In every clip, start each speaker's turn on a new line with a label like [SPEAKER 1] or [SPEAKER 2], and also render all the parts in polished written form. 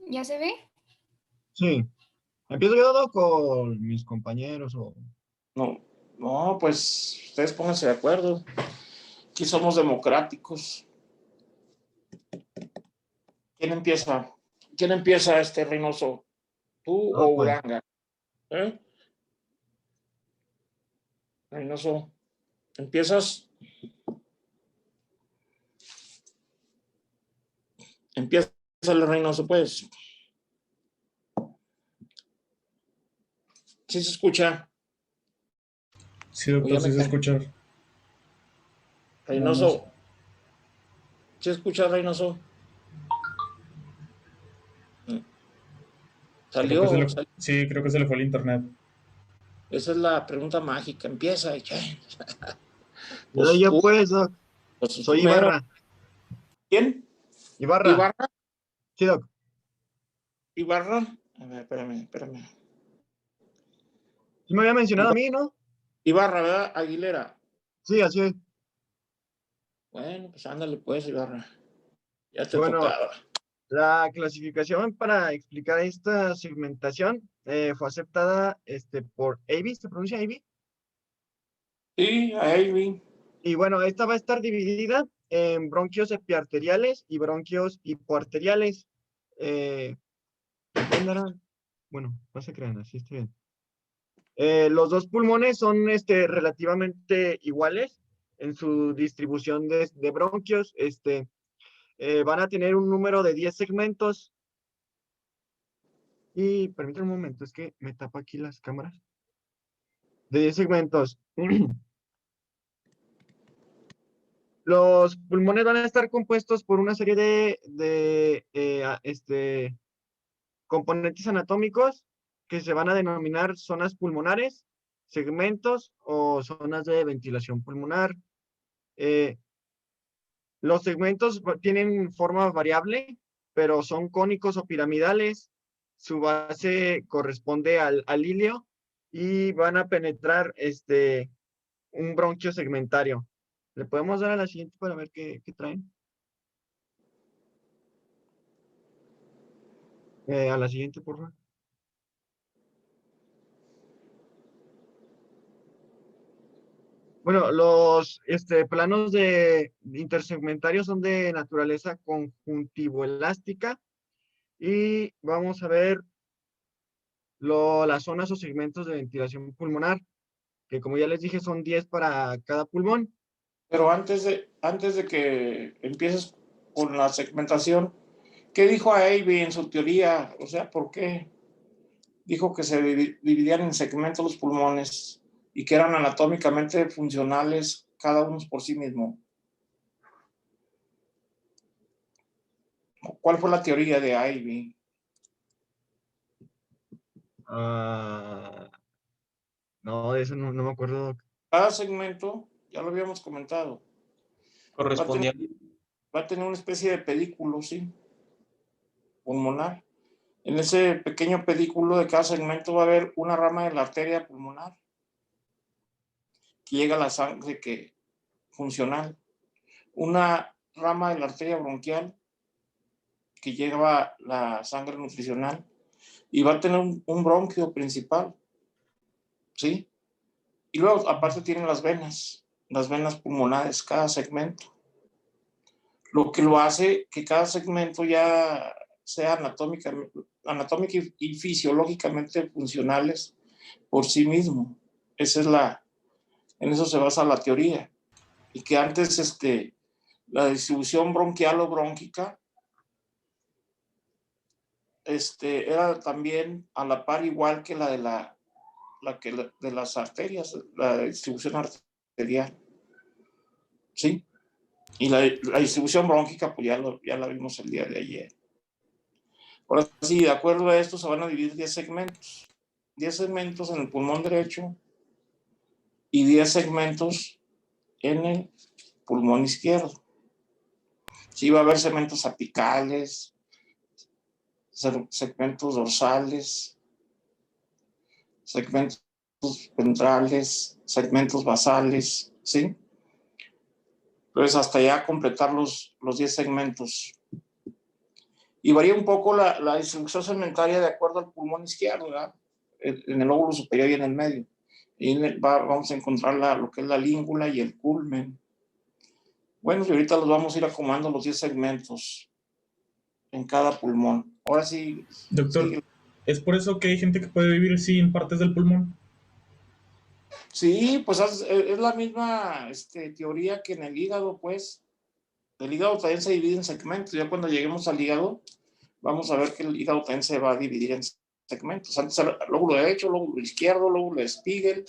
[SPEAKER 1] ¿Ya se ve?
[SPEAKER 2] Sí. ¿Empiezo yo con mis compañeros o...?
[SPEAKER 3] No, no, pues ustedes pónganse de acuerdo. Aquí somos democráticos. ¿Quién empieza? ¿Quién empieza, Reynoso? ¿Tú
[SPEAKER 2] No,
[SPEAKER 3] o
[SPEAKER 2] pues,
[SPEAKER 3] Uranga? Reynoso, ¿empiezas? Empieza el Reynoso, pues. ¿Sí se escucha?
[SPEAKER 4] Sí, doctor, sí se escucha.
[SPEAKER 3] Reynoso. ¿Sí escucha, Reynoso? Salió.
[SPEAKER 4] Sí, creo que se le fue el internet.
[SPEAKER 3] Esa es la pregunta mágica. Empieza.
[SPEAKER 2] pues yo pues, Doc.
[SPEAKER 3] Pues
[SPEAKER 2] Soy
[SPEAKER 3] primero.
[SPEAKER 2] Ibarra.
[SPEAKER 3] ¿Quién?
[SPEAKER 2] Ibarra. Sí, Doc.
[SPEAKER 3] Ibarra. A ver, espérame.
[SPEAKER 2] Sí me había mencionado a mí, ¿no?
[SPEAKER 3] Ibarra, ¿verdad? Aguilera.
[SPEAKER 2] Sí, así es.
[SPEAKER 3] Bueno, pues ándale pues, Ibarra. Ya te
[SPEAKER 2] Bueno,
[SPEAKER 3] tocaba.
[SPEAKER 2] la clasificación para explicar esta segmentación fue aceptada por Avi, ¿se pronuncia Avi?
[SPEAKER 3] Sí, Avi.
[SPEAKER 2] Y bueno, esta va a estar dividida en bronquios epiarteriales y bronquios hipoarteriales. Bueno, no se crean, así está bien. Los dos pulmones son relativamente iguales en su distribución de bronquios. Van a tener un número de 10 segmentos. Y permítame un momento, es que me tapa aquí las cámaras. De 10 segmentos. Los pulmones van a estar compuestos por una serie de componentes anatómicos que se van a denominar zonas pulmonares, segmentos o zonas de ventilación pulmonar. Los segmentos tienen forma variable, pero son cónicos o piramidales. Su base corresponde al ilio y van a penetrar un bronquio segmentario. ¿Le podemos dar a la siguiente para ver qué traen? A la siguiente, por favor. Bueno, los planos de intersegmentarios son de naturaleza conjuntivoelástica y vamos a ver las zonas o segmentos de ventilación pulmonar, que como ya les dije son 10 para cada pulmón.
[SPEAKER 3] Pero antes de que empieces con la segmentación, ¿qué dijo Avi en su teoría? O sea, ¿por qué dijo que se dividían en segmentos los pulmones y que eran anatómicamente funcionales cada uno por sí mismo? ¿Cuál fue la teoría de Avi?
[SPEAKER 2] No, de eso no me acuerdo.
[SPEAKER 3] Cada segmento, ya lo habíamos comentado,
[SPEAKER 5] correspondía.
[SPEAKER 3] Va a tener una especie de pedículo, ¿sí? Pulmonar. En ese pequeño pedículo de cada segmento va a haber una rama de la arteria pulmonar que llega a la sangre funcional, una rama de la arteria bronquial que lleva a la sangre nutricional y va a tener un bronquio principal, ¿sí? Y luego aparte tienen las venas pulmonares, cada segmento. Lo que lo hace que cada segmento ya sea anatómica y fisiológicamente funcionales por sí mismo. En eso se basa la teoría. Y que antes la distribución bronquial o brónquica era también a la par igual que la de las arterias, la distribución arterial. ¿Sí? Y la distribución brónquica, pues ya la vimos el día de ayer. Ahora sí, de acuerdo a esto, se van a dividir 10 segmentos. 10 segmentos en el pulmón derecho y 10 segmentos en el pulmón izquierdo. Sí, va a haber segmentos apicales, segmentos dorsales, segmentos ventrales, segmentos basales, ¿sí? Entonces, hasta ya completar los 10 segmentos. Y varía un poco la distribución segmentaria de acuerdo al pulmón izquierdo, ¿verdad? En el lóbulo superior y en el medio. Y vamos a encontrar lo que es la língula y el culmen. Bueno, y ahorita los vamos a ir acomodando los 10 segmentos en cada pulmón. Ahora sí.
[SPEAKER 4] Doctor,
[SPEAKER 3] Sí,
[SPEAKER 4] ¿es por eso que hay gente que puede vivir sin partes del pulmón?
[SPEAKER 3] sí, pues es la misma teoría que en el hígado, pues. El hígado también se divide en segmentos. Ya cuando lleguemos al hígado, vamos a ver que el hígado también se va a dividir en segmentos. Antes era lóbulo derecho, lóbulo izquierdo, lóbulo de Spiegel,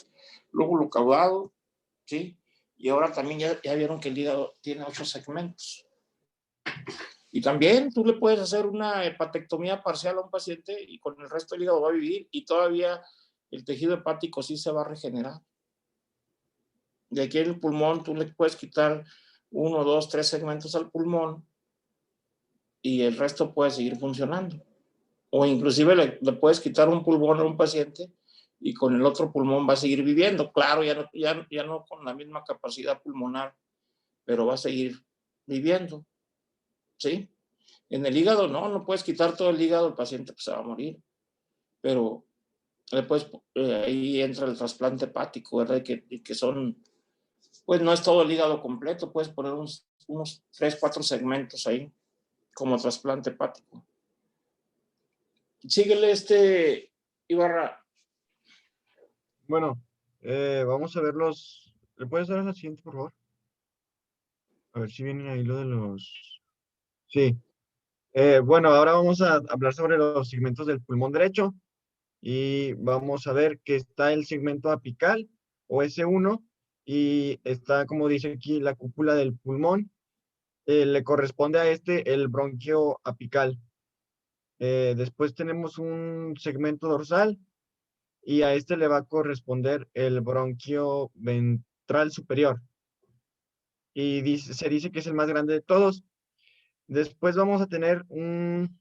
[SPEAKER 3] lóbulo caudado, ¿sí? Y ahora también ya vieron que el hígado tiene 8 segmentos. Y también tú le puedes hacer una hepatectomía parcial a un paciente y con el resto del hígado va a vivir y todavía el tejido hepático sí se va a regenerar. De aquí en el pulmón tú le puedes quitar 1, 2, 3 segmentos al pulmón y el resto puede seguir funcionando. O inclusive le puedes quitar un pulmón a un paciente y con el otro pulmón va a seguir viviendo. Claro, ya no con la misma capacidad pulmonar, pero va a seguir viviendo, ¿sí? En el hígado no puedes quitar todo el hígado, el paciente pues, se va a morir. Pero después ahí entra el trasplante hepático, ¿verdad? Que son, pues no es todo el hígado completo, puedes poner unos 3, 4 segmentos ahí como trasplante hepático. Síguele, Ibarra.
[SPEAKER 2] Bueno, vamos a ver los. ¿Le puedes dar a la siguiente, por favor? A ver si viene ahí lo de los. Sí. Bueno, ahora vamos a hablar sobre los segmentos del pulmón derecho y vamos a ver que está el segmento apical o S1 y está, como dice aquí, la cúpula del pulmón. Le corresponde a este el bronquio apical. Después tenemos un segmento dorsal y a este le va a corresponder el bronquio ventral superior. Y se dice que es el más grande de todos. Después vamos a tener un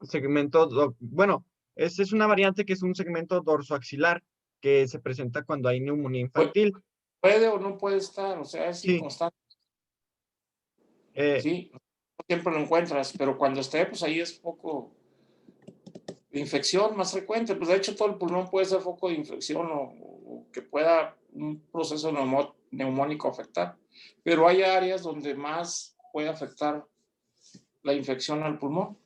[SPEAKER 2] segmento, bueno, esta es una variante que es un segmento dorsoaxilar que se presenta cuando hay neumonía infantil.
[SPEAKER 3] Puede o no puede estar, o sea, es
[SPEAKER 2] Sí,
[SPEAKER 3] inconstante,
[SPEAKER 2] eh,
[SPEAKER 3] ¿sí? No siempre lo encuentras, pero cuando esté, pues ahí es foco de infección más frecuente. Pues de hecho todo el pulmón puede ser foco de infección o que pueda un proceso neumónico afectar. Pero hay áreas donde más puede afectar la infección al pulmón.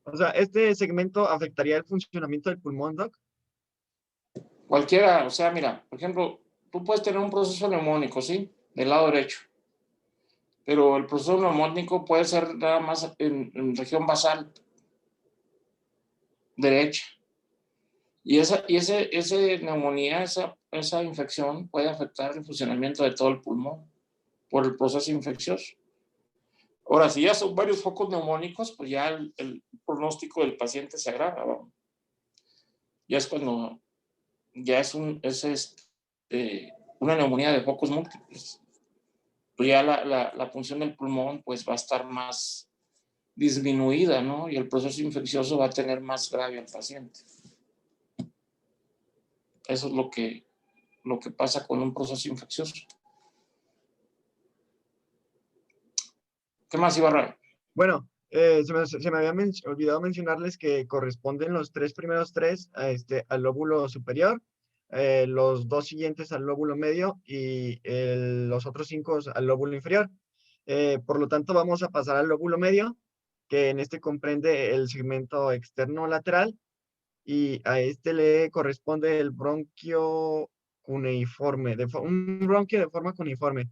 [SPEAKER 2] o sea, este segmento afectaría el funcionamiento del pulmón, Doc.
[SPEAKER 3] Cualquiera, o sea, mira, por ejemplo, tú puedes tener un proceso neumónico, ¿sí? Del lado derecho. Pero el proceso neumónico puede ser nada más en región basal derecha. Y ese neumonía, esa infección puede afectar el funcionamiento de todo el pulmón por el proceso infeccioso. Ahora, si ya son varios focos neumónicos, pues ya el pronóstico del paciente se agrava, ¿no? Ya es cuando ya es una neumonía de focos múltiples. Pues ya la función del pulmón pues va a estar más disminuida, ¿no? Y el proceso infeccioso va a tener más grave al paciente. Eso es lo que pasa con un proceso infeccioso. ¿Qué más, Ibarra?
[SPEAKER 2] Bueno, se me había olvidado mencionarles que corresponden los primeros tres al lóbulo superior, los dos siguientes al lóbulo medio y los otros 5 al lóbulo inferior. Por lo tanto, vamos a pasar al lóbulo medio, que en este comprende el segmento externo lateral y a este le corresponde el bronquio cuneiforme, un bronquio de forma cuneiforme.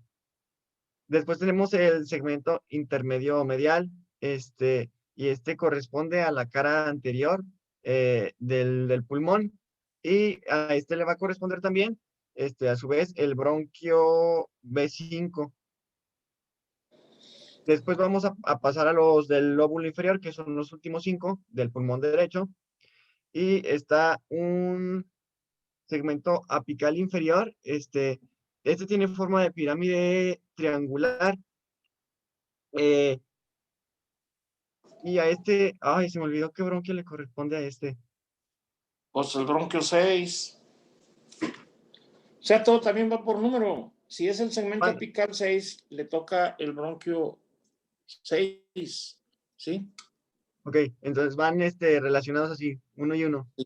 [SPEAKER 2] Después tenemos el segmento intermedio medial, y este corresponde a la cara anterior del pulmón. Y a este le va a corresponder también, a su vez, el bronquio B5. Después vamos a pasar a los del lóbulo inferior, que son los últimos 5 del pulmón derecho. Y está un segmento apical inferior. Este tiene forma de pirámide triangular. Eh, Y a este, ay, se me olvidó qué bronquio le corresponde a este.
[SPEAKER 3] Pues el bronquio 6. O sea, todo también va por número. Si es el segmento
[SPEAKER 2] Man,
[SPEAKER 3] apical 6, le toca el bronquio 6. ¿sí?
[SPEAKER 2] Ok, entonces van relacionados así, uno y uno.
[SPEAKER 3] Sí.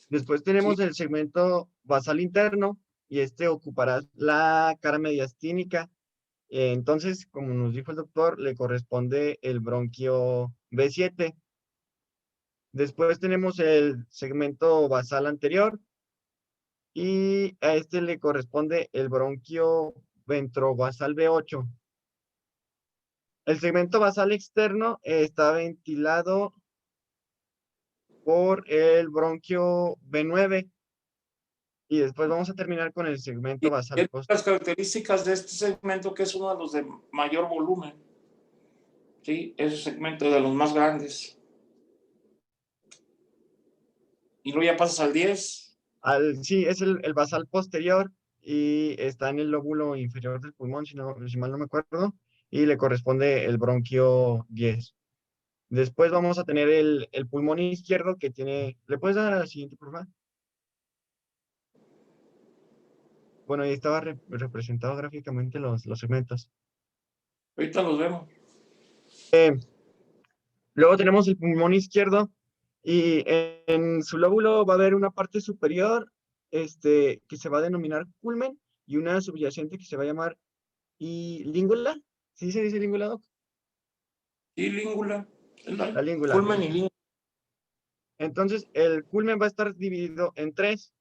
[SPEAKER 2] Después
[SPEAKER 3] Sí.
[SPEAKER 2] tenemos el segmento basal interno y este ocupará la cara mediastínica. Entonces, como nos dijo el doctor, le corresponde el bronquio B7. Después tenemos el segmento basal anterior y a este le corresponde el bronquio ventrobasal B8. El segmento basal externo está ventilado por el bronquio B9 y después vamos a terminar con el segmento
[SPEAKER 3] Y
[SPEAKER 2] basal
[SPEAKER 3] las características de este segmento, que es uno de los de mayor volumen, ¿sí? Ese segmento de los más grandes. Y luego ya pasas al 10.
[SPEAKER 2] Sí, es el basal posterior y está en el lóbulo inferior del pulmón, si mal no me acuerdo, y le corresponde el bronquio 10. Después vamos a tener el pulmón izquierdo que tiene. ¿Le puedes dar a la siguiente, por favor? Bueno, ahí estaba representado gráficamente los segmentos.
[SPEAKER 3] Ahorita los vemos.
[SPEAKER 2] Luego tenemos el pulmón izquierdo y en su lóbulo va a haber una parte superior que se va a denominar culmen y una subyacente que se va a llamar língula. ¿Sí se dice língula, Doc?
[SPEAKER 3] Y língula.
[SPEAKER 2] La língula.
[SPEAKER 3] Culmen y língula.
[SPEAKER 2] Entonces, el culmen va a estar dividido en tres.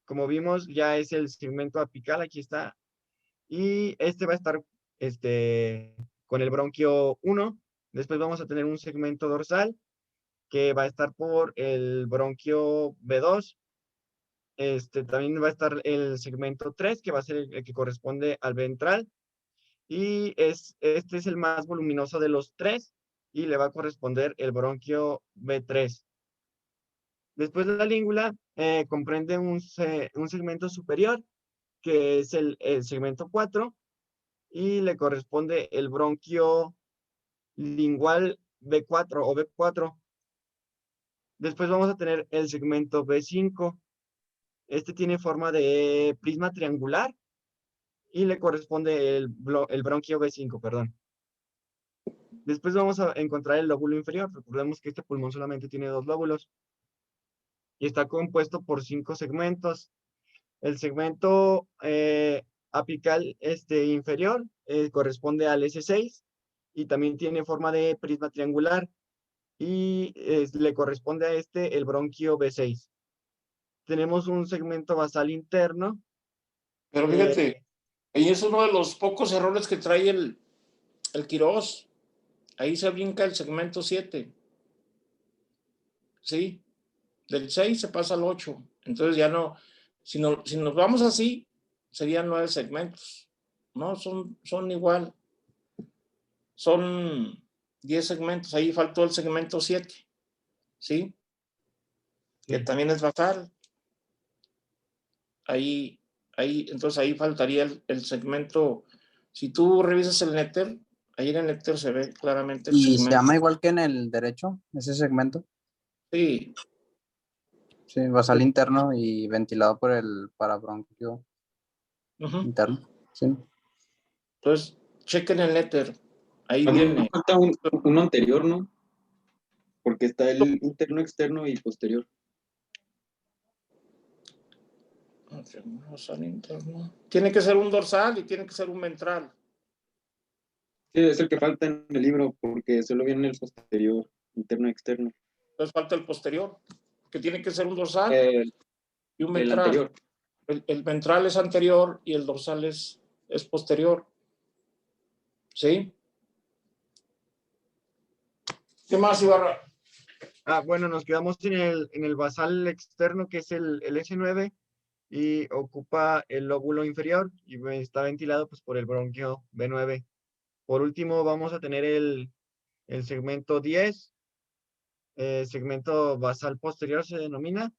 [SPEAKER 2] Como vimos, ya es el segmento apical, aquí está. Y este va a estar con el bronquio 1. Después vamos a tener un segmento dorsal que va a estar por el bronquio B2. También va a estar el segmento 3, que va a ser el que corresponde al ventral. Y este es el más voluminoso de los tres y le va a corresponder el bronquio B3. Después la língula comprende un segmento superior, que es el segmento 4, y le corresponde el bronquio lingual B4 o B4. Después vamos a tener el segmento B5. Este tiene forma de prisma triangular y le corresponde el bronquio B5, perdón. Después vamos a encontrar el lóbulo inferior. Recordemos que este pulmón solamente tiene 2 lóbulos y está compuesto por 5 segmentos. El segmento apical inferior corresponde al S6 y también tiene forma de prisma triangular y le corresponde a el bronquio B6. Tenemos un segmento basal interno.
[SPEAKER 3] Pero fíjate, ahí es uno de los pocos errores que trae el Quirós. Ahí se brinca el segmento 7. ¿Sí? Del 6 se pasa al 8. Entonces ya no, si nos vamos así, serían 9 segmentos. No, son igual. Son 10 segmentos. Ahí faltó el segmento 7. ¿Sí? Que también es basal. Entonces ahí faltaría el segmento. Si tú revisas el néter, ahí en el néter se ve claramente el
[SPEAKER 1] ¿Y
[SPEAKER 3] segmento.
[SPEAKER 1] se llama igual que en el derecho, ese segmento?
[SPEAKER 3] Sí.
[SPEAKER 1] Sí, basal interno y ventilado por el parabronquio interno. Sí.
[SPEAKER 3] Entonces, chequen el néter. Ahí
[SPEAKER 6] También
[SPEAKER 3] viene.
[SPEAKER 6] falta uno anterior, ¿no? Porque está el interno, externo y posterior.
[SPEAKER 3] Tiene que ser un dorsal y tiene que ser un ventral.
[SPEAKER 6] Sí, es el que falta en el libro, porque solo viene el posterior, interno, externo.
[SPEAKER 3] Entonces falta el posterior, que tiene que ser un dorsal y un
[SPEAKER 6] El
[SPEAKER 3] ventral.
[SPEAKER 6] anterior.
[SPEAKER 3] El ventral es anterior y el dorsal es posterior. ¿Sí? ¿Qué más, Ibarra?
[SPEAKER 2] Bueno, nos quedamos en el basal externo, que es el S9, y ocupa el lóbulo inferior y está ventilado pues, por el bronquio B9. Por último, vamos a tener el segmento 10, segmento basal posterior se denomina,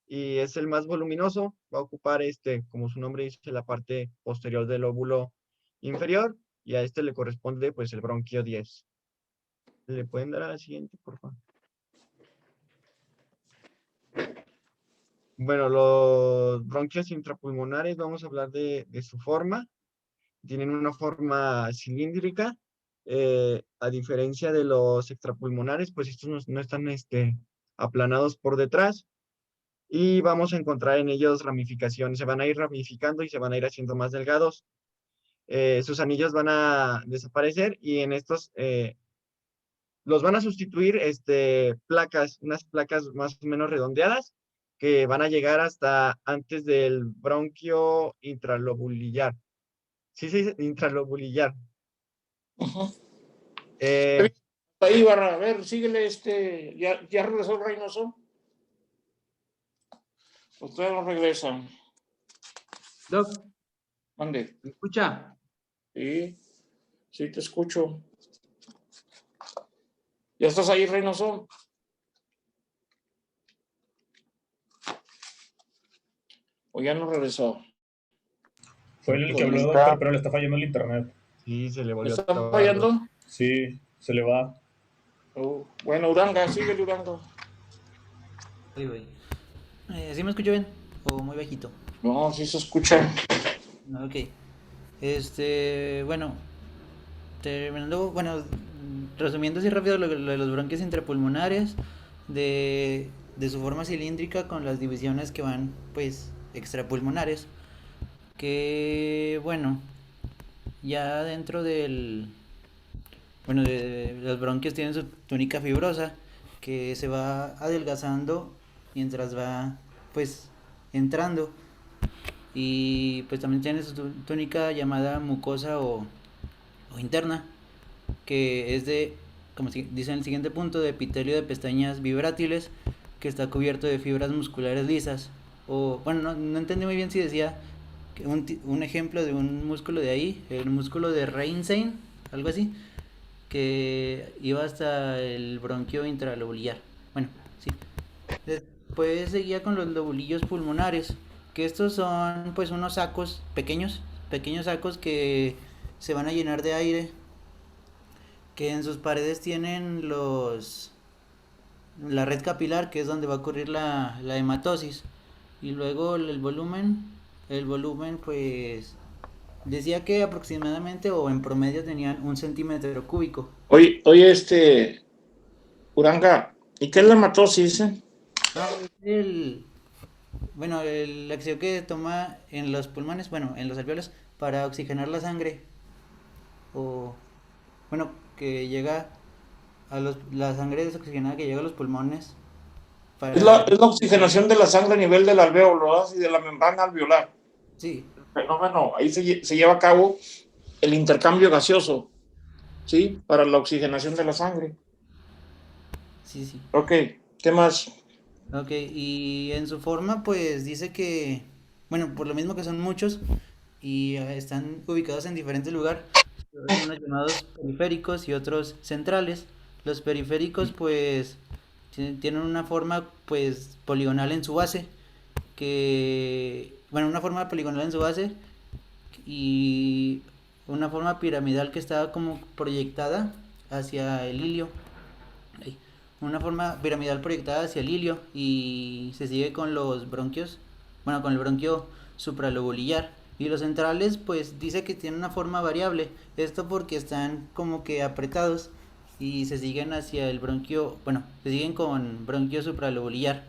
[SPEAKER 2] y es el más voluminoso. Va a ocupar, como su nombre dice, la parte posterior del lóbulo inferior, y a este le corresponde pues el bronquio 10. ¿Le pueden dar a la siguiente, por favor? Bueno, los bronquios intrapulmonares, vamos a hablar de su forma. Tienen una forma cilíndrica A diferencia de los extrapulmonares, pues estos no están aplanados por detrás y vamos a encontrar en ellos ramificaciones. Se van a ir ramificando y se van a ir haciendo más delgados. Sus anillos van a desaparecer y en estos los van a sustituir placas, unas placas más o menos redondeadas que van a llegar hasta antes del bronquio intralobulillar. Sí, se dice intralobulillar.
[SPEAKER 3] Ujú.
[SPEAKER 2] Eh,
[SPEAKER 3] Ahí, Barra, a ver, síguele, ¿ya regresó el Reynoso? Ustedes no regresan.
[SPEAKER 7] Doc,
[SPEAKER 3] Mande.
[SPEAKER 7] ¿me escucha?
[SPEAKER 3] Sí, sí, te escucho. ¿Ya estás ahí, Reynoso? ¿O ya no regresó?
[SPEAKER 4] Fue el que habló, doctor, pero le está fallando el internet.
[SPEAKER 2] sí, se le
[SPEAKER 3] ¿Le
[SPEAKER 2] volvió a
[SPEAKER 3] están
[SPEAKER 2] trabar.
[SPEAKER 3] fallando?
[SPEAKER 4] Sí, se le va.
[SPEAKER 3] Bueno, Uranga, síguele, Uranga.
[SPEAKER 8] Voy. ¿Sí me escucho bien? ¿O muy bajito?
[SPEAKER 3] No, sí se escucha.
[SPEAKER 8] Ok. Bueno, terminando, bueno, resumiendo así rápido lo de los bronquios intrapulmonares, de su forma cilíndrica con las divisiones que van, pues, extrapulmonares, que, bueno, ya dentro de los bronquios tienen su túnica fibrosa, que se va adelgazando mientras va, pues, entrando. Y pues también tiene su túnica llamada mucosa o interna, que es de, como dice en el siguiente punto, de epitelio de pestañas vibrátiles, que está cubierto de fibras musculares lisas. O, bueno, no entendí muy bien si decía que un ejemplo de un músculo de ahí, el músculo de Reinsane, algo así, que iba hasta el bronquio intralobulillar. Bueno, sí. Después seguía con los lobulillos pulmonares, que estos son pues unos sacos pequeños sacos que se van a llenar de aire, que en sus paredes tienen la red capilar, que es donde va a ocurrir la hematosis. Y luego el volumen pues decía que aproximadamente o en promedio tenían 1 centímetro cúbico.
[SPEAKER 3] Oye, Uranga, ¿y qué es la hematosis?
[SPEAKER 8] No, el ácido que toma en los pulmones, bueno, en los alveolos, para oxigenar la sangre. O, bueno, que llega la sangre desoxigenada que llega a los pulmones.
[SPEAKER 3] Es la oxigenación de la sangre a nivel del alvéolo, ¿verdad? Y de la membrana alveolar.
[SPEAKER 8] Sí.
[SPEAKER 3] El fenómeno, ahí se lleva a cabo el intercambio gaseoso, ¿sí? Para la oxigenación de la sangre.
[SPEAKER 8] Sí, sí.
[SPEAKER 3] Ok, ¿qué más?
[SPEAKER 8] Ok, y en su forma, pues dice que, bueno, por lo mismo que son muchos y están ubicados en diferentes lugares, hay unos llamados periféricos y otros centrales. Los periféricos, pues, tienen una forma, pues, poligonal en su base, una forma poligonal en su base y una forma piramidal que está como proyectada hacia el ilio. Una forma piramidal proyectada hacia el ilio y se sigue con los bronquios, bueno, con el bronquio supralobulillar. Y los centrales, pues dice que tienen una forma variable. Esto porque están como que apretados y se siguen hacia el bronquio, bueno, se siguen con bronquio supralobulillar.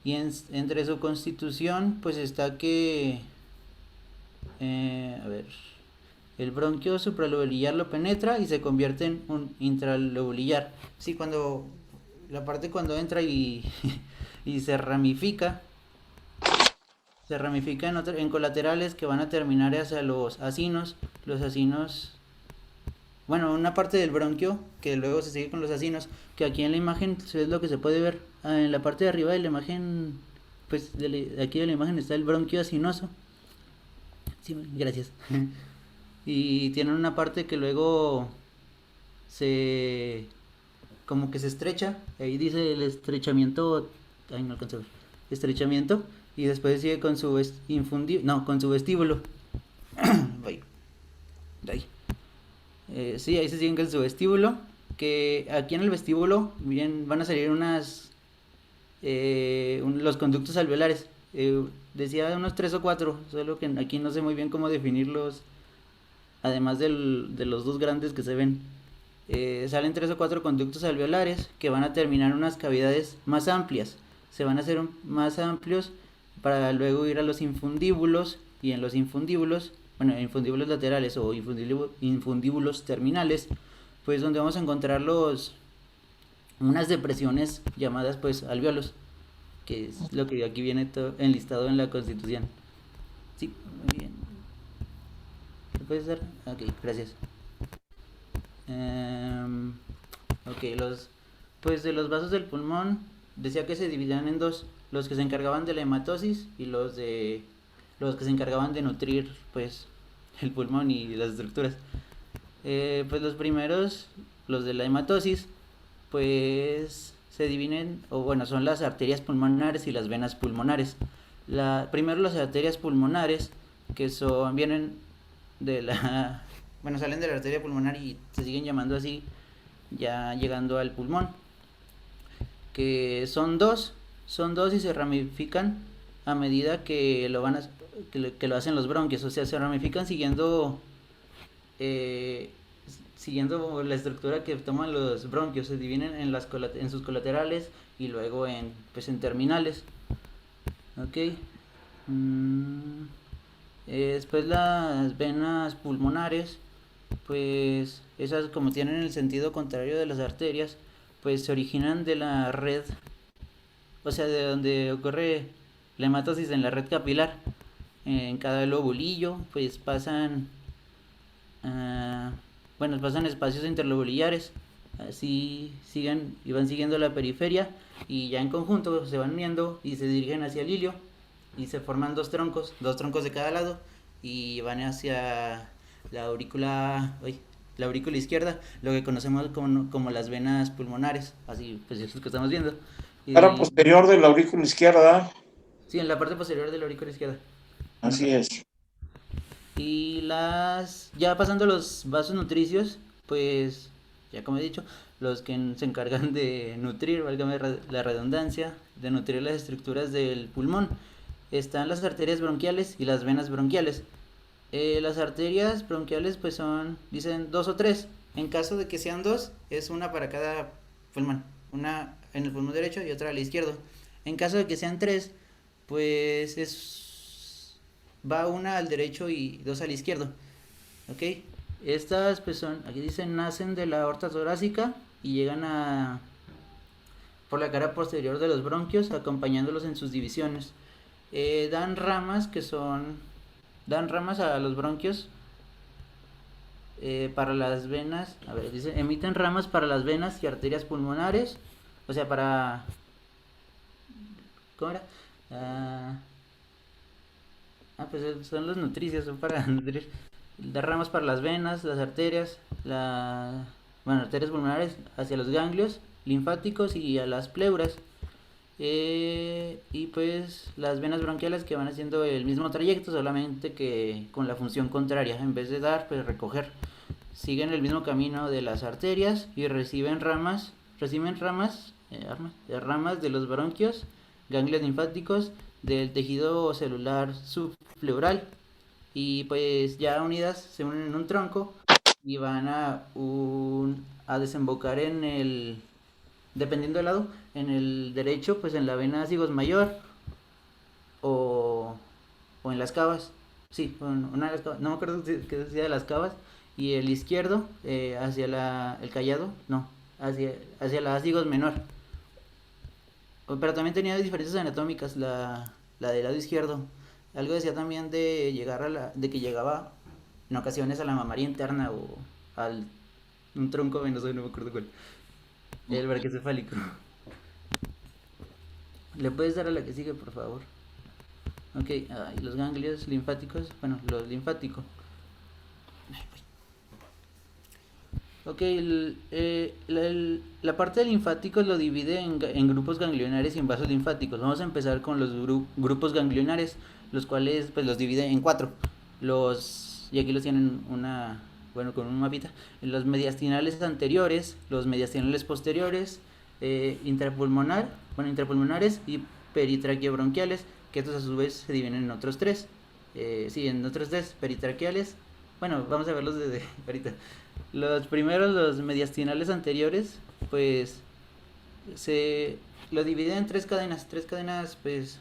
[SPEAKER 8] Y entre su constitución, pues está que, a ver, el bronquio supralobulillar lo penetra y se convierte en un intralobulillar. Sí, cuando entra y, y se ramifica en colaterales que van a terminar hacia los acinos. Los acinos, bueno, una parte del bronquio que luego se sigue con los acinos, que aquí en la imagen es lo que se puede ver. En la parte de arriba de la imagen, pues aquí de la imagen está el bronquio acinoso. Sí, gracias. Y tienen una parte que luego como que se estrecha, ahí dice el estrechamiento, ay, no alcanzo a ver, estrechamiento, y después sigue con su con su vestíbulo. Ahí. Sí, ahí se siguen con su vestíbulo, que aquí en el vestíbulo bien van a salir los conductos alveolares. Decía unos 3 o 4, solo que aquí no sé muy bien cómo definirlos, además de los dos grandes que se ven. salen 3 o 4 conductos alveolares que van a terminar en unas cavidades más amplias. Se van a hacer más amplios para luego ir a los infundíbulos, y en los infundíbulos, bueno, infundíbulos laterales o infundíbulos terminales, pues donde vamos a encontrar unas depresiones llamadas pues alvéolos, que es lo que aquí viene enlistado en la Constitución. Sí, muy bien. ¿Lo puedes dar? Ok, gracias. Ok, pues de los vasos del pulmón decía que se dividían en dos: los que se encargaban de la hematosis y los que se encargaban de nutrir pues el pulmón y las estructuras. Pues los primeros, los de la hematosis, pues se dividen, o bueno, son las arterias pulmonares y las venas pulmonares. Primero las arterias pulmonares, que vienen de bueno, salen de la arteria pulmonar y se siguen llamando así ya llegando al pulmón, que son dos y se ramifican a medida que lo hacen los bronquios, o sea, se ramifican siguiendo la estructura que toman los bronquios. Se dividen en sus colaterales y luego en terminales. Ok. Después las venas pulmonares, pues esas, como tienen el sentido contrario de las arterias, pues se originan de la red, o sea, de donde ocurre la hematosis en la red capilar. En cada lobulillo pues pasan espacios interlobulillares, así siguen y van siguiendo la periferia, y ya en conjunto se van uniendo y se dirigen hacia el ilio, y se forman dos troncos de cada lado, y van hacia la aurícula izquierda, lo que conocemos como las venas pulmonares, así pues es lo que estamos viendo.
[SPEAKER 3] Cara posterior de la aurícula izquierda.
[SPEAKER 8] Sí, en la parte posterior de la aurícula izquierda.
[SPEAKER 3] Así es.
[SPEAKER 8] Y ya pasando los vasos nutricios, pues ya como he dicho, los que se encargan de nutrir, válgame la redundancia, de nutrir las estructuras del pulmón, están las arterias bronquiales y las venas bronquiales. Las arterias bronquiales pues dicen 2 o 3. En caso de que sean 2, es una para cada pulmón, una en el pulmón derecho y otra al izquierdo. En caso de que sean 3, pues va una al derecho y 2 al izquierdo. Ok, estas pues aquí dicen, nacen de la aorta torácica y llegan por la cara posterior de los bronquios, acompañándolos en sus divisiones. Dan ramas a los bronquios para las venas. A ver, dice, emiten ramas para las venas y arterias pulmonares, o sea, para... ¿Cómo era? Pues son los nutricios, son para nutrir. Da ramas para las venas, las arterias, arterias pulmonares hacia los ganglios linfáticos y a las pleuras. Y pues las venas bronquiales, que van haciendo el mismo trayecto, solamente que con la función contraria. En vez de dar, pues recoger. Siguen el mismo camino de las arterias y reciben ramas de los bronquios, ganglios linfáticos, del tejido celular subpleural, y pues ya unidas se unen en un tronco y van a desembocar dependiendo del lado, en el derecho pues en la vena sigos mayor o en las cavas. Sí, una de las cavas, no me acuerdo qué decía de las cavas. Y el izquierdo hacia el callado, no, hacia la sigos menor. Pero también tenía diferencias anatómicas la del lado izquierdo. Algo decía también de que llegaba en ocasiones a la mamaria interna o al un tronco venoso, no me acuerdo cuál. El braquiocefálico. ¿Le puedes dar a la que sigue, por favor? Ok, y los ganglios linfáticos, bueno, los linfáticos. Ok, la parte del linfático lo divide en grupos ganglionares y en vasos linfáticos. Vamos a empezar con los grupos ganglionares, los cuales pues los divide en 4. Y aquí los tienen con un mapita. Los mediastinales anteriores, los mediastinales posteriores, intrapulmonares y peritraqueobronquiales, que estos a su vez se dividen en otros 3. En otros 3 peritraqueales. Bueno, vamos a verlos desde ahorita. Los primeros, los mediastinales anteriores, pues se lo dividen en tres cadenas pues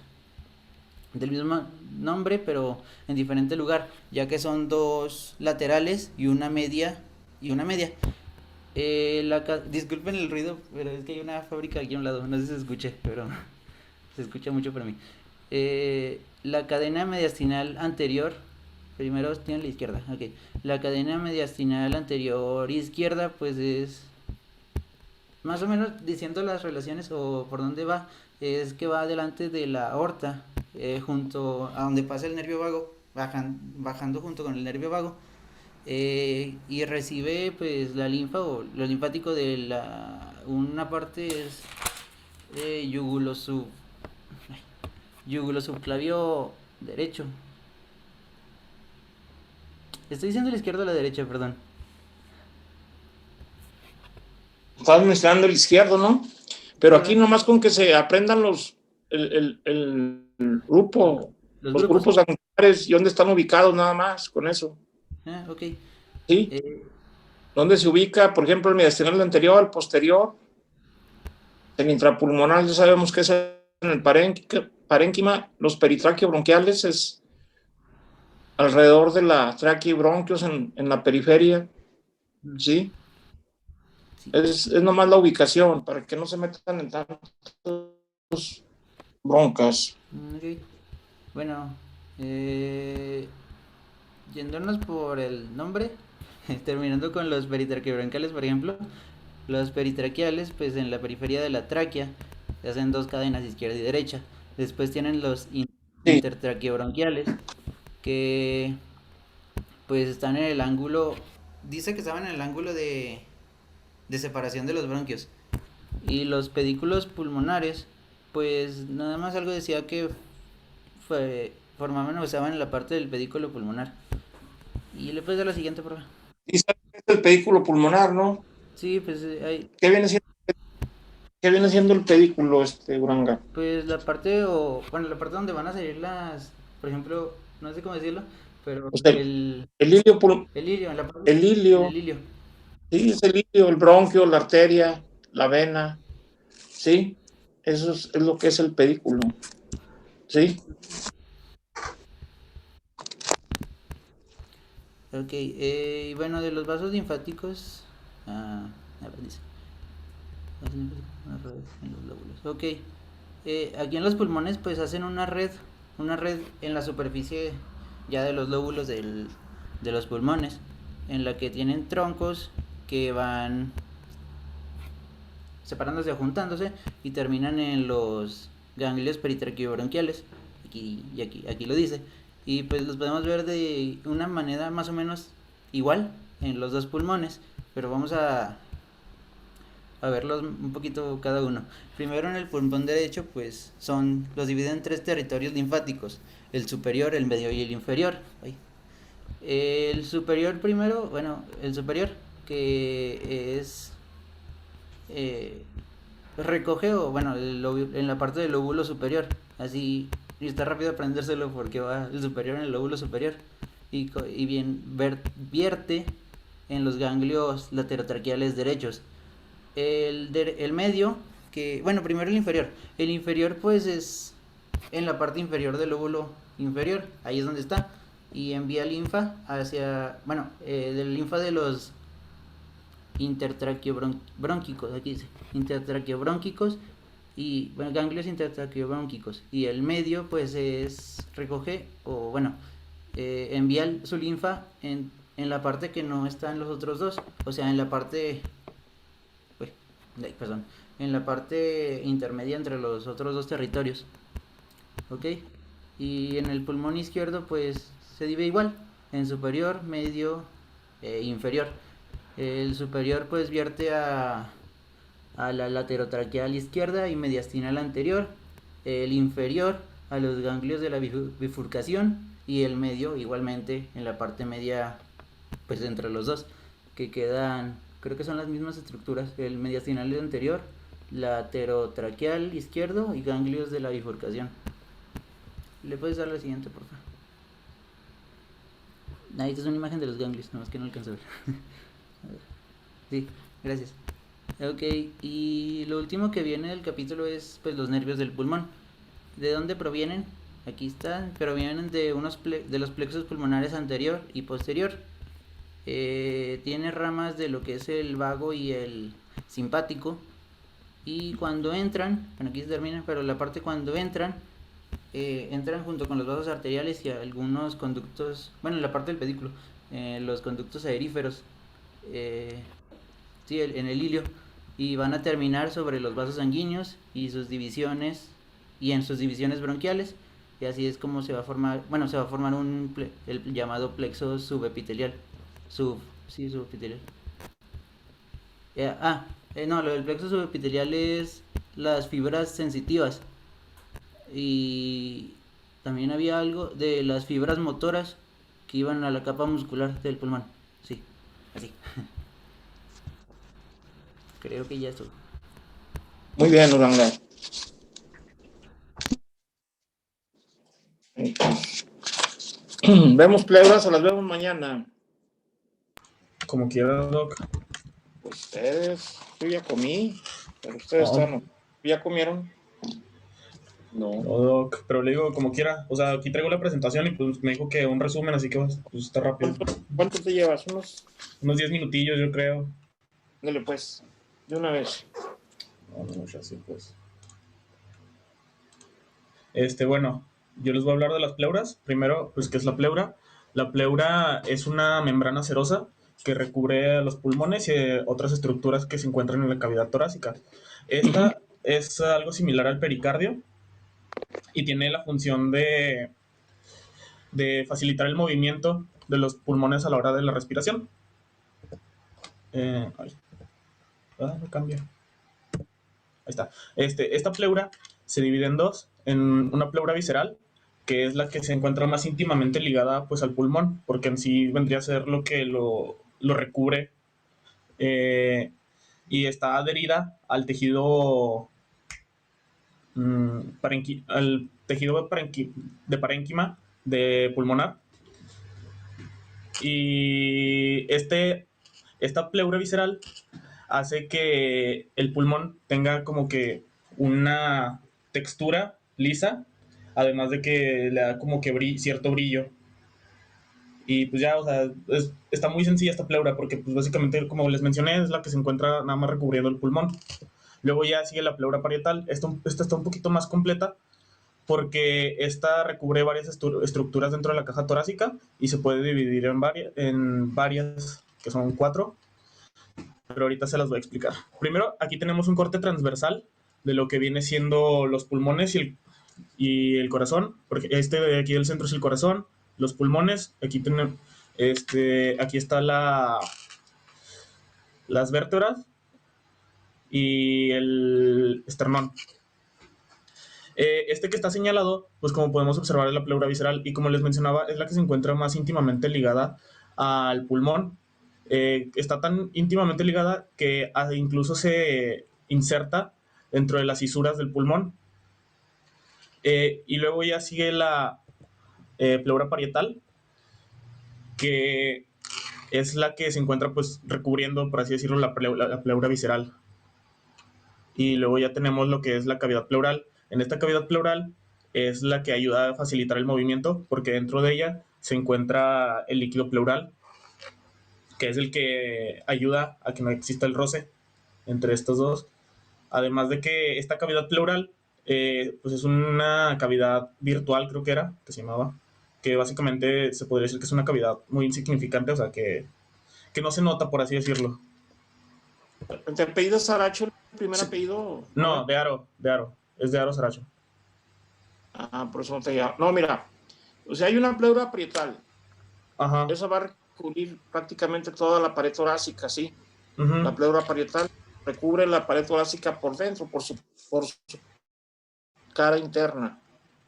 [SPEAKER 8] del mismo nombre, pero en diferente lugar, ya que son dos laterales y una media disculpen el ruido, pero es que hay una fábrica aquí a un lado, no sé si se escuche, pero se escucha mucho para mí. La cadena mediastinal anterior, primero tiene la izquierda, ok. La cadena mediastinal anterior izquierda, pues es más o menos diciendo las relaciones o por dónde va, es que va delante de la aorta, junto a donde pasa el nervio vago, bajando junto con el nervio vago, y recibe pues la linfa o lo linfático de una parte es yugulosubclavio derecho. Estoy diciendo la izquierda o la derecha, perdón.
[SPEAKER 3] Estás mezclando el izquierdo, ¿no? Pero aquí nomás con que se aprendan el grupo, los grupos angulares y dónde están ubicados, nada más, con eso.
[SPEAKER 8] Ok.
[SPEAKER 3] ¿Sí? ¿Dónde se ubica, por ejemplo, el mediastinal anterior, el posterior? El intrapulmonar, ya sabemos que es en el parénquima. Los peritraqueobronquiales es alrededor de la tráquea y bronquios en la periferia. ¿Sí? Es nomás la ubicación, para que no se metan en tantos broncas.
[SPEAKER 8] Okay. Bueno, yéndonos por el nombre, terminando con los peritraqueobronquiales, por ejemplo, los peritraqueales, pues en la periferia de la tráquea se hacen dos cadenas, izquierda y derecha. Después tienen los intertraqueobronquiales, que pues están en el ángulo, dice que estaban en el ángulo de separación de los bronquios. Y los pedículos pulmonares, pues nada más algo decía que formaban o estaban en la parte del pedículo pulmonar. Y le puedes dar la siguiente prueba.
[SPEAKER 3] ¿Y sabes qué es el pedículo pulmonar, no?
[SPEAKER 8] Sí, pues hay...
[SPEAKER 3] ¿Qué viene siendo el pedículo, Uranga?
[SPEAKER 8] Pues la parte la parte donde van a salir por ejemplo, no sé cómo decirlo, pero
[SPEAKER 3] o sea, el ilio
[SPEAKER 8] en la parte
[SPEAKER 3] el ilio. Sí, es el ilio, el bronquio, la arteria, la vena. Sí, eso es lo que es el pedículo. Sí.
[SPEAKER 8] Ok, y bueno, de los vasos linfáticos, dice, una red en los lóbulos. Ok, aquí en los pulmones pues hacen una red en la superficie ya de los lóbulos de los pulmones, en la que tienen troncos que van separándose o juntándose y terminan en los ganglios peritraqueobronquiales. Aquí lo dice. Y pues los podemos ver de una manera más o menos igual en los dos pulmones, pero vamos a verlos un poquito cada uno. Primero en el pulmón derecho, pues los dividen en tres territorios linfáticos: el superior, el medio y el inferior. El superior primero, el superior, que es recoge en la parte del lóbulo superior, así, y está rápido aprendérselo porque va el superior en el lóbulo superior y bien vierte en los ganglios laterotraqueales derechos. El medio, primero el inferior pues es en la parte inferior del lóbulo inferior, ahí es donde está, y envía linfa hacia, de linfa de los intertraqueobrónquicos, aquí dice, intertraqueobrónquicos y ganglios intertraqueobrónquicos, y el medio pues recoge envía su linfa en la parte que no está en los otros dos, o sea, en la parte en la parte intermedia entre los otros dos territorios. Ok, y en el pulmón izquierdo pues se divide igual en superior, medio e inferior. El superior pues vierte a la laterotraqueal izquierda y mediastinal anterior. El inferior a los ganglios de la bifurcación, y el medio igualmente en la parte media pues entre los dos, que quedan, creo que son las mismas estructuras: el mediastinal anterior, laterotraqueal izquierdo y ganglios de la bifurcación. ¿Le puedes dar la siguiente, por favor? Esta es una imagen de los ganglios, nomás que no alcanzo a ver. Sí, gracias. Ok, y lo último que viene del capítulo es pues los nervios del pulmón. ¿De dónde provienen? Aquí están, provienen de de los plexos pulmonares anterior y posterior. Tiene ramas de lo que es el vago y el simpático. Y cuando entran, bueno, aquí se termina, pero la parte cuando entran, entran junto con los vasos arteriales y algunos conductos, bueno, en la parte del pedículo, los conductos aeríferos, sí, en el ilio, y van a terminar sobre los vasos sanguíneos y sus divisiones, y en sus divisiones bronquiales, y así es como se va a formar, bueno, se va a formar el llamado plexo subepitelial, subepitelial. No, lo del plexo subepitelial es las fibras sensitivas. Y también había algo de las fibras motoras que iban a la capa muscular del pulmón. Sí, así. Creo que ya estuvo.
[SPEAKER 3] Muy bien, Uranga. ¿Vemos pleuras o las vemos mañana?
[SPEAKER 4] Como quiera, Doc.
[SPEAKER 3] Pues ustedes, yo ya comí, pero ustedes no. ¿Ya comieron?
[SPEAKER 4] No, Doc, pero le digo como quiera. O sea, aquí traigo la presentación y pues me dijo que un resumen, así que pues está rápido.
[SPEAKER 3] ¿Cuánto te llevas?
[SPEAKER 4] Unos 10 minutillos, yo creo.
[SPEAKER 3] Dale pues, de una vez.
[SPEAKER 4] No, ya sí, pues. Bueno, yo les voy a hablar de las pleuras. Primero, pues, ¿qué es la pleura? La pleura es una membrana serosa que recubre a los pulmones y otras estructuras que se encuentran en la cavidad torácica. Esta es algo similar al pericardio y tiene la función de facilitar el movimiento de los pulmones a la hora de la respiración. No cambia. Ahí está. Esta pleura se divide en dos, en una pleura visceral, que es la que se encuentra más íntimamente ligada pues al pulmón, porque en sí vendría a ser lo que lo recubre, y está adherida al tejido al tejido de parénquima de pulmonar. Y esta pleura visceral hace que el pulmón tenga como que una textura lisa, además de que le da como que cierto brillo. Y pues ya, o sea, está muy sencilla esta pleura porque pues básicamente, como les mencioné, es la que se encuentra nada más recubriendo el pulmón. Luego ya sigue la pleura parietal. Esta está un poquito más completa porque esta recubre varias estructuras dentro de la caja torácica y se puede dividir en varias, que son 4, pero ahorita se las voy a explicar. Primero, aquí tenemos un corte transversal de lo que viene siendo los pulmones y el corazón, porque de aquí del centro es el corazón, los pulmones, aquí tenemos, aquí está las vértebras y el esternón. Que está señalado, pues como podemos observar es la pleura visceral y como les mencionaba es la que se encuentra más íntimamente ligada al pulmón. Está tan íntimamente ligada que incluso se inserta dentro de las fisuras del pulmón. Y luego ya sigue la pleura parietal, que es la que se encuentra pues recubriendo, por así decirlo, la pleura visceral. Y luego ya tenemos lo que es la cavidad pleural. En esta cavidad pleural es la que ayuda a facilitar el movimiento, porque dentro de ella se encuentra el líquido pleural, que es el que ayuda a que no exista el roce entre estos dos. Además de que esta cavidad pleural pues es una cavidad virtual, creo que se llamaba, que básicamente se podría decir que es una cavidad muy insignificante, o sea, que no se nota, por así decirlo.
[SPEAKER 3] ¿Te apellido Saracho, el primer apellido?
[SPEAKER 4] No, de Aro, es de Aro Saracho.
[SPEAKER 3] Por eso no te llamo. No, mira, o sea, hay una pleura parietal.
[SPEAKER 4] Ajá.
[SPEAKER 3] Esa va a recubrir prácticamente toda la pared torácica, ¿sí? La pleura parietal recubre la pared torácica por dentro, por su cara interna.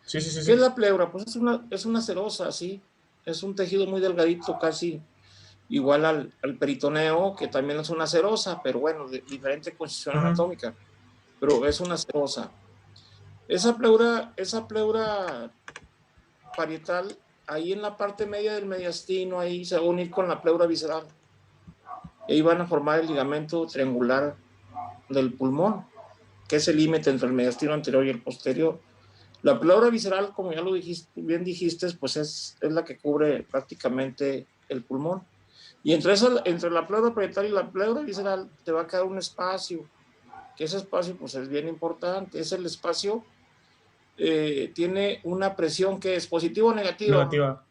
[SPEAKER 4] Sí.
[SPEAKER 3] ¿Qué es la pleura? Pues es una serosa, ¿sí? Es un tejido muy delgadito, casi igual al peritoneo, que también es una serosa, pero bueno, de diferente constitución anatómica, pero es una serosa. Esa pleura parietal, ahí en la parte media del mediastino, ahí se va a unir con la pleura visceral. y ahí van a formar el ligamento triangular del pulmón, que es el límite entre el mediastino anterior y el posterior. La pleura visceral, como ya lo dijiste, bien dijiste, pues es la que cubre prácticamente el pulmón. Y entre la pleura parietal y la pleura visceral te va a quedar un espacio, que ese espacio pues es bien importante. Es el espacio, tiene una presión que es positiva o negativa.
[SPEAKER 4] Negativa.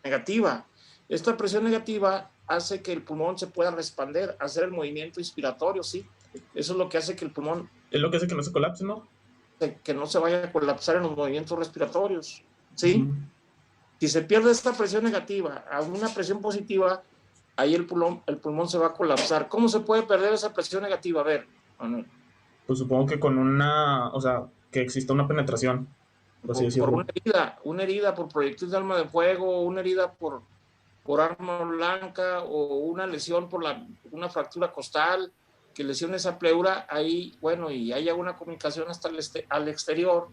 [SPEAKER 3] Negativa. Esta presión negativa hace que el pulmón se pueda expander, hacer el movimiento inspiratorio, ¿sí? Eso es lo que hace que el pulmón...
[SPEAKER 4] Es lo que hace que no se colapse, ¿no?
[SPEAKER 3] Que no se vaya a colapsar en los movimientos respiratorios, ¿sí? Si se pierde esta presión negativa a una presión positiva, ahí el pulmón se va a colapsar. ¿Cómo se puede perder esa presión negativa? A ver, Manuel.
[SPEAKER 4] Pues supongo que con o sea, que exista una penetración, por así decirlo.
[SPEAKER 3] Por una herida por proyectil de arma de fuego, una herida por arma blanca o una lesión por una fractura costal que lesione esa pleura, ahí, bueno, y haya una comunicación hasta al exterior,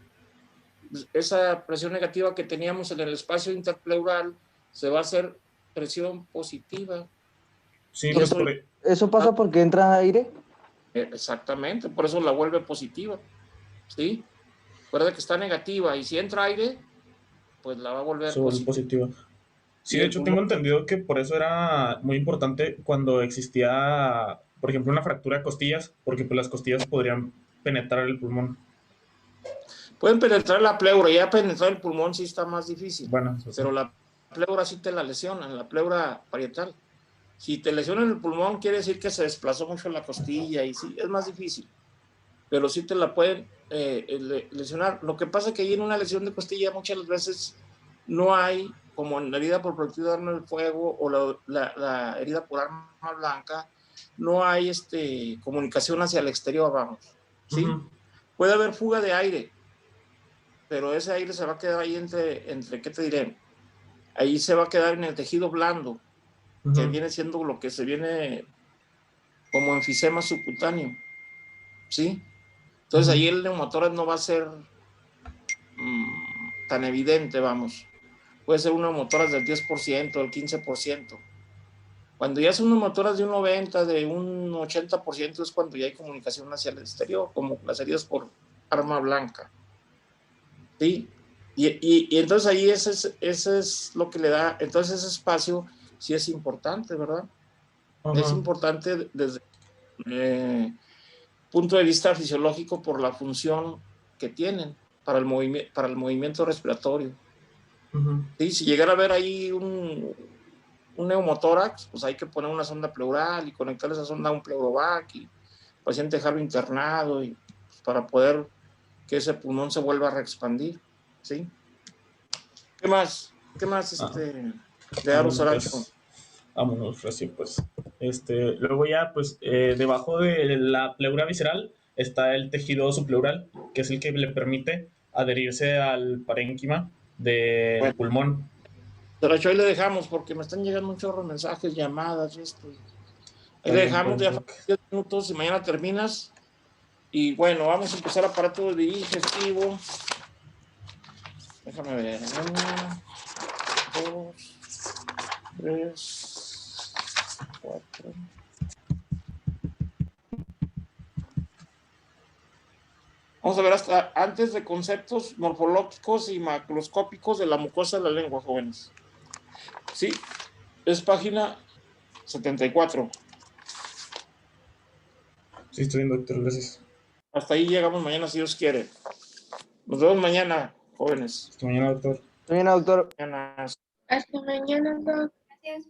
[SPEAKER 3] esa presión negativa que teníamos en el espacio interpleural se va a hacer presión positiva.
[SPEAKER 4] Sí,
[SPEAKER 9] ¿Eso pasa porque entra aire?
[SPEAKER 3] Exactamente, por eso la vuelve positiva, ¿sí? Recuerda que está negativa y si entra aire, pues la va a volver
[SPEAKER 4] positiva. Sí, de hecho tengo entendido que por eso era muy importante cuando existía, por ejemplo, una fractura de costillas, porque pues las costillas podrían penetrar el pulmón.
[SPEAKER 3] Pueden penetrar la pleura, ya penetrar el pulmón sí está más difícil.
[SPEAKER 4] Bueno,
[SPEAKER 3] pero la pleura sí te la lesionan, la pleura parietal. Si te lesionan el pulmón, quiere decir que se desplazó mucho la costilla y sí, es más difícil. Pero sí te la pueden lesionar. Lo que pasa es que ahí en una lesión de costilla muchas veces no hay, como en la herida por proyectil de arma de fuego o la herida por arma blanca, no hay comunicación hacia el exterior, vamos. ¿Sí? Puede haber fuga de aire, pero ese aire se va a quedar ahí entre ¿qué te diré? Ahí se va a quedar en el tejido blando, que viene siendo lo que se viene como enfisema subcutáneo, ¿sí? Entonces ahí el neumotórax no va a ser tan evidente, vamos. Puede ser un neumotórax del 10%, del 15%. Cuando ya es un neumotórax de un 90%, de un 80%, es cuando ya hay comunicación hacia el exterior, como las heridas por arma blanca. ¿Sí? Y entonces ahí ese es lo que le da, entonces ese espacio sí es importante, ¿verdad? Es importante desde el punto de vista fisiológico por la función que tienen para el movimiento respiratorio. ¿Sí? Si llegara a ver ahí un neumotórax, pues hay que poner una sonda pleural y conectar esa sonda a un pleurovac y el paciente dejarlo internado y, pues, para poder que ese pulmón se vuelva a reexpandir. ¿Sí? ¿Qué más? De Aro Saracho?
[SPEAKER 4] Vámonos, así pues. Luego ya, pues, debajo de la pleura visceral está el tejido subpleural, que es el que le permite adherirse al parénquima del pulmón.
[SPEAKER 3] Saracho, ahí le dejamos, porque me están llegando muchos mensajes, llamadas y esto. Ahí le dejamos ya 10 minutos y mañana terminas. Y bueno, vamos a empezar aparato digestivo. Déjame ver. 1, 2, 3, 4. Vamos a ver hasta antes de conceptos morfológicos y macroscópicos de la mucosa de la lengua, jóvenes. Sí, es página 74.
[SPEAKER 4] Sí, estoy bien, doctor, gracias.
[SPEAKER 3] Hasta ahí llegamos mañana, si Dios quiere. Nos vemos mañana, jóvenes.
[SPEAKER 4] Hasta mañana, doctor.
[SPEAKER 9] Hasta mañana, doctor.
[SPEAKER 3] Mañana.
[SPEAKER 10] Hasta mañana, doctor. Gracias.